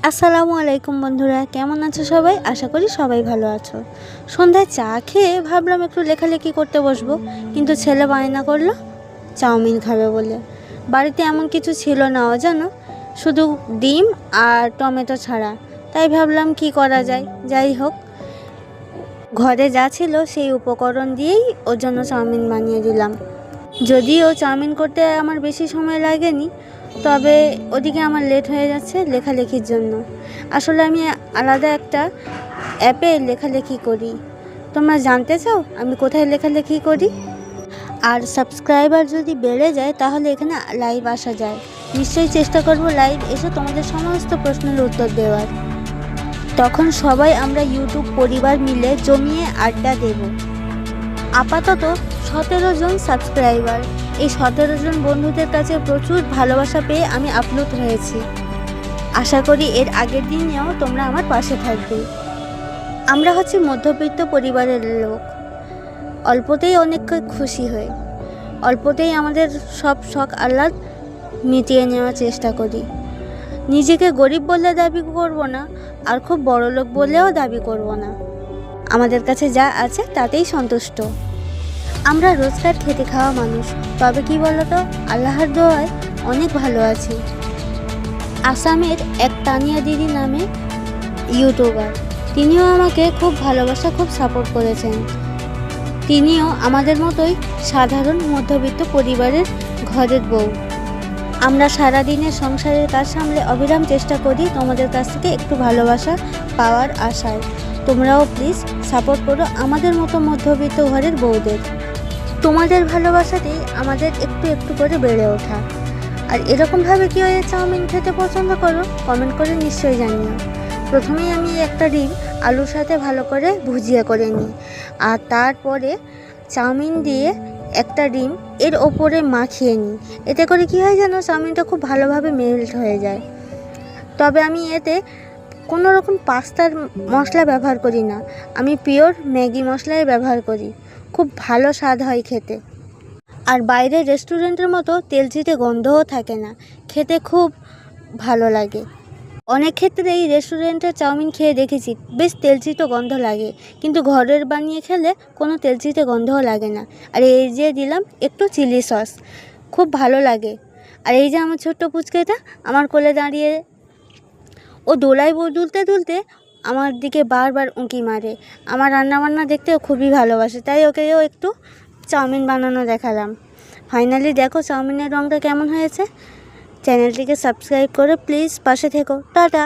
আসসালামু আলাইকুম বন্ধুরা, কেমন আছো সবাই? আশা করি সবাই ভালো আছো। সন্ধ্যায় চা খেয়ে ভাবলাম একটু লেখালেখি করতে বসবো, কিন্তু ছেলে বায়না করলো চাউমিন খাবে বলে। বাড়িতে এমন কিছু ছিল না জানো, শুধু ডিম আর টমেটো ছাড়া। তাই ভাবলাম কি করা যায়। যাই হোক, ঘরে যা ছিল সেই উপকরণ দিয়েই ওর জন্য চাউমিন বানিয়ে দিলাম। যদিও চাউমিন করতে আমার বেশি সময় লাগেনি, তবে ওদিকে আমার লেট হয়ে যাচ্ছে লেখালেখির জন্য। আসলে আমি আলাদা একটা অ্যাপে লেখালেখি করি। তোমরা জানতে চাও আমি কোথায় লেখালেখি করি? আর সাবস্ক্রাইবার যদি বেড়ে যায় তাহলে এখানে লাইভ আসা যায়। নিশ্চয়ই চেষ্টা করব লাইভ এসে তোমাদের সমস্ত প্রশ্নের উত্তর দেওয়ার। তখন সবাই আমরা ইউটিউব পরিবার মিলে জমিয়ে আড্ডা দেব। আপাতত 17 জন সাবস্ক্রাইবার। এই 17 জন বন্ধুদের কাছে প্রচুর ভালোবাসা পেয়ে আমি আপ্লুত হয়েছি। আশা করি এর আগের দিনেও তোমরা আমার পাশে থাকবে। আমরা হচ্ছে মধ্যবিত্ত পরিবারের লোক। অল্পতেই অনেক খুশি হই, অল্পতেই আমাদের সব শখ আহ্লাদ মিটিয়ে নেওয়ার চেষ্টা করি। নিজেকে গরিব বলে দাবি করব না, আর খুব বড় লোক বলেও দাবি করব না। আমাদের কাছে যা আছে তাতেই সন্তুষ্ট। আমরা রোজগার খেতে খাওয়া মানুষ, তবে কি বলতো, আল্লাহর দোয়ায় অনেক ভালো আছি। আসামের এক তানিয়া দিদি নামে ইউটিউবার, তিনিও আমাকে খুব ভালোবাসা, খুব সাপোর্ট করেছেন। তিনিও আমাদের মতোই সাধারণ মধ্যবিত্ত পরিবারের ঘরের বউ। আমরা সারাদিনের সংসারের কাজ সামলে অবিরাম চেষ্টা করি তোমাদের কাছ থেকে একটু ভালোবাসা পাওয়ার আশায়। তোমরাও প্লিজ সাপোর্ট করো আমাদের মতো মধ্যবিত্ত ঘরের বউদের। তোমাদের ভালোবাসাতেই আমাদের একটু একটু করে বেড়ে ওঠা। আর এরকমভাবে কেউ চাউমিন খেতে পছন্দ করো কমেন্ট করে নিশ্চয়ই জানিও। প্রথমেই আমি একটা ডিম আলুর সাথে ভালো করে ভুজিয়া করে নিই, আর তারপরে চাউমিন দিয়ে একটা ডিম এর ওপরে মাখিয়ে নিই। এতে করে কী হয় জানো, চাউমিনটা খুব ভালোভাবে মেল্ট হয়ে যায়। তবে আমি এতে কোনো রকম পাস্তার মশলা ব্যবহার করি না, আমি পিওর ম্যাগি মশলাই ব্যবহার করি। খুব ভালো স্বাদ হয় খেতে। আর বাইরের রেস্টুরেন্টের মতো তেলচিটে গন্ধও থাকে না, খেতে খুব ভালো লাগে। অনেক ক্ষেত্রে এই রেস্টুরেন্টের চাউমিন খেয়ে দেখেছি বেশ তেলচিটে গন্ধ লাগে, কিন্তু ঘরের বানিয়ে খেলে কোনো তেলচিটে গন্ধও লাগে না। আর এই যে দিলাম একটু চিলি সস, খুব ভালো লাগে। আর এই যে আমার ছোট্ট পুচকেটা আমার কোলে দাঁড়িয়ে, ও দোলায় দুলতে দুলতে আমার দিকে বারবার উঁকি মারে। আমার রান্নাবান্না দেখতেও খুবই ভালোবাসে, তাই ওকেও একটু চাউমিন বানানো দেখালাম। ফাইনালি দেখো চাউমিনের রঙটা কেমন হয়েছে। চ্যানেলটিকে সাবস্ক্রাইব করে প্লিজ পাশে থেকো। টাটা।